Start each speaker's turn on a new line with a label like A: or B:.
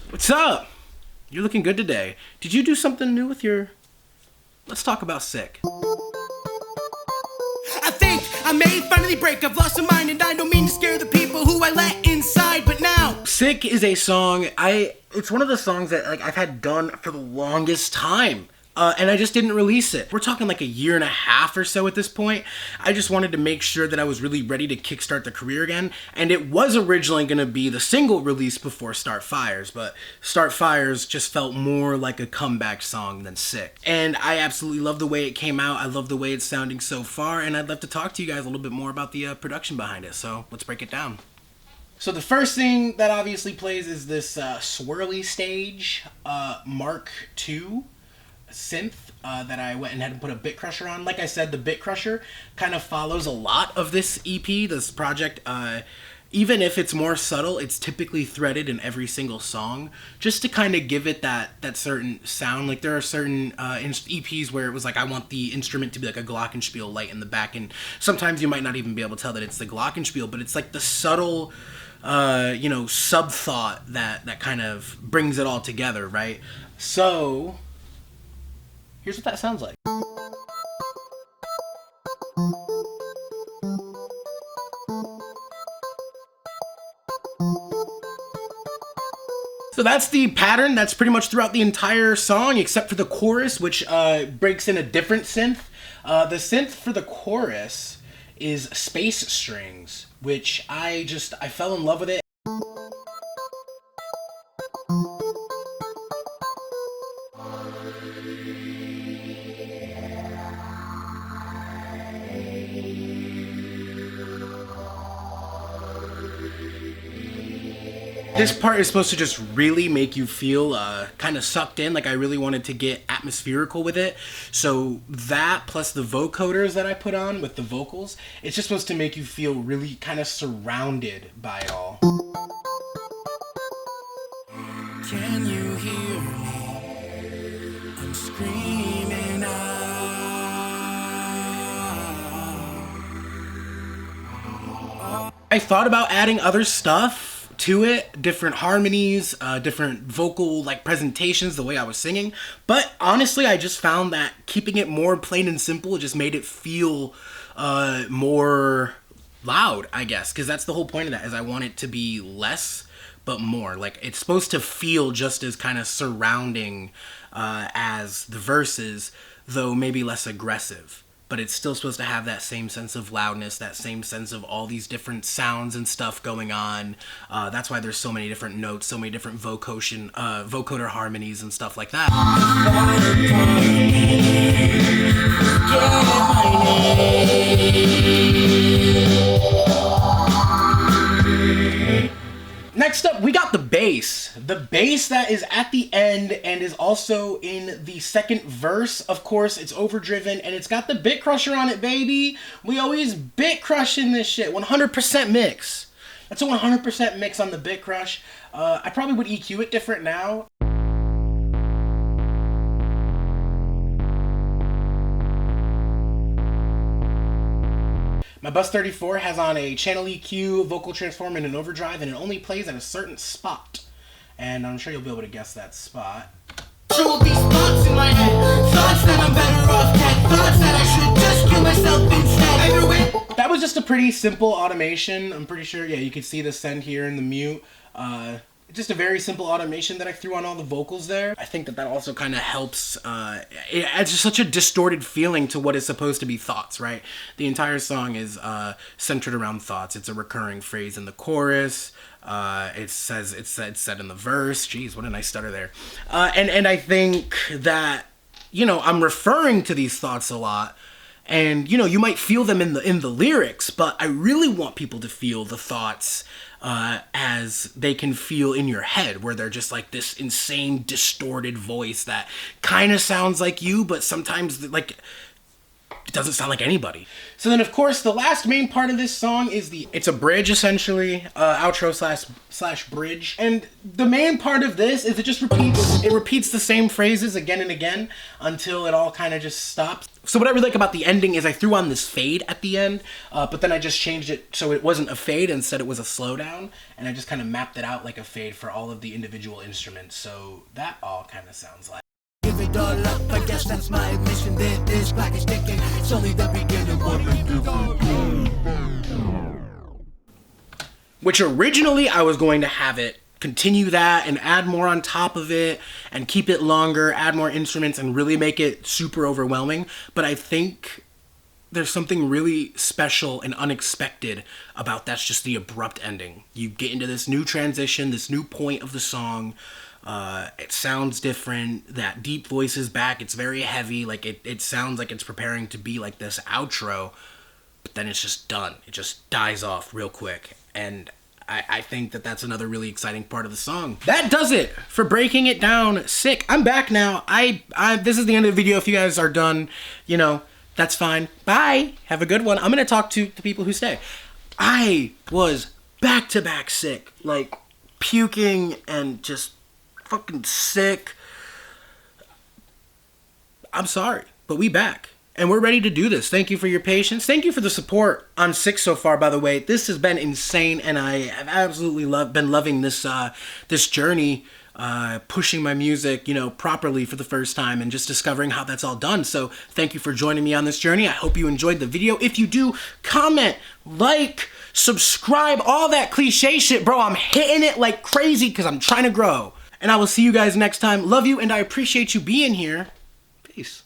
A: What's up? You're looking good today. Did you do something new with your... Let's talk about Sick.
B: I think I may finally break. I've lost my mind and I don't mean to scare the people who I let inside, but now...
A: Sick is a song, it's one of the songs that I've had done for the longest time. And I just didn't release it. We're talking like a year and a half or so at this point. I just wanted to make sure that I was really ready to kickstart the career again. And it was originally going to be the single released before Start Fires, but Start Fires just felt more like a comeback song than Sick. And I absolutely love the way it came out. I love the way it's sounding so far. And I'd love to talk to you guys a little bit more about the production behind it. So let's break it down. So the first thing that obviously plays is this swirly stage Mark II synth that I went ahead and put a bit crusher on. Like I said, the bit crusher kind of follows a lot of this EP, this project. Even if it's more subtle, it's typically threaded in every single song, just to kind of give it that certain sound. Like there are certain EPs where it was like, I want the instrument to be like a glockenspiel light in the back, and sometimes you might not even be able to tell that it's the glockenspiel, but it's like the subtle sub thought that kind of brings it all together, right? So here's what that sounds like. So that's the pattern. That's pretty much throughout the entire song, except for the chorus, which breaks in a different synth. The synth for the chorus is Space Strings, which I fell in love with it. This part is supposed to just really make you feel kind of sucked in. Like I really wanted to get atmospherical with it. So that plus the vocoders that I put on with the vocals, it's just supposed to make you feel really kind of surrounded by it all.
B: Can you hear me? I'm screaming out.
A: I thought about adding other stuff to it, different harmonies, different vocal presentations, the way I was singing, but honestly I just found that keeping it more plain and simple just made it feel more loud, I guess, because that's the whole point of that, is I want it to be less but more. Like it's supposed to feel just as kind of surrounding as the verses, though maybe less aggressive. But it's still supposed to have that same sense of loudness, that same sense of all these different sounds and stuff going on. That's why there's so many different notes, so many different vocoder harmonies and stuff like that. Next up, we got the bass. The bass that is at the end and is also in the second verse. Of course, it's overdriven and it's got the bit crusher on it, baby. We always bit crushing this shit. 100% mix. That's a 100% mix on the bit crush. I probably would EQ it different now. My Bus 34 has on a channel EQ, vocal transform, and an overdrive, and it only plays at a certain spot. And I'm sure you'll be able to guess that spot.
B: These thoughts in my head, thoughts that I'm better off dead, thoughts that I should just kill myself instead.
A: That was just a pretty simple automation. I'm pretty sure, yeah, you can see the send here in the mute. Just a very simple automation that I threw on all the vocals there. I think that also kind of helps. It adds just such a distorted feeling to what is supposed to be thoughts, right? The entire song is centered around thoughts. It's a recurring phrase in the chorus. It's said in the verse. Jeez, what a nice stutter there. And I think that, I'm referring to these thoughts a lot. And, you might feel them in the lyrics, but I really want people to feel the thoughts as they can feel in your head, where they're just like this insane distorted voice that kind of sounds like you, but sometimes it doesn't sound like anybody. So then, of course, the last main part of this song is it's a bridge, essentially, outro slash bridge. And the main part of this is it repeats the same phrases again and again until it all kind of just stops. So what I really like about the ending is I threw on this fade at the end, but then I just changed it so it wasn't a fade, instead it was a slowdown, and I just kind of mapped it out like a fade for all of the individual instruments, so that all kind of sounds like.
B: Give it all up, I guess that's my mission. This clock is ticking, it's only the beginning.
A: Which originally I was going to have it continue that and add more on top of it and keep it longer, add more instruments and really make it super overwhelming. But I think there's something really special and unexpected about that's just the abrupt ending. You get into this new transition, this new point of the song. It sounds different. That deep voice is back. It's very heavy. Like it sounds like it's preparing to be like this outro, but then it's just done. It just dies off real quick. And I think that's another really exciting part of the song. That does it for breaking it down. Sick. I'm back now. This is the end of the video. If you guys are done, you know, that's fine. Bye. Have a good one. I'm gonna talk to the people who stay. I was back-to-back sick, like puking and just fucking sick. I'm sorry, but we back. And we're ready to do this. Thank you for your patience. Thank you for the support on 6 so far, by the way. This has been insane, and I have absolutely been loving this this journey, pushing my music, you know, properly for the first time and just discovering how that's all done. So thank you for joining me on this journey. I hope you enjoyed the video. If you do, comment, like, subscribe, all that cliche shit, bro. I'm hitting it like crazy because I'm trying to grow. And I will see you guys next time. Love you, and I appreciate you being here. Peace.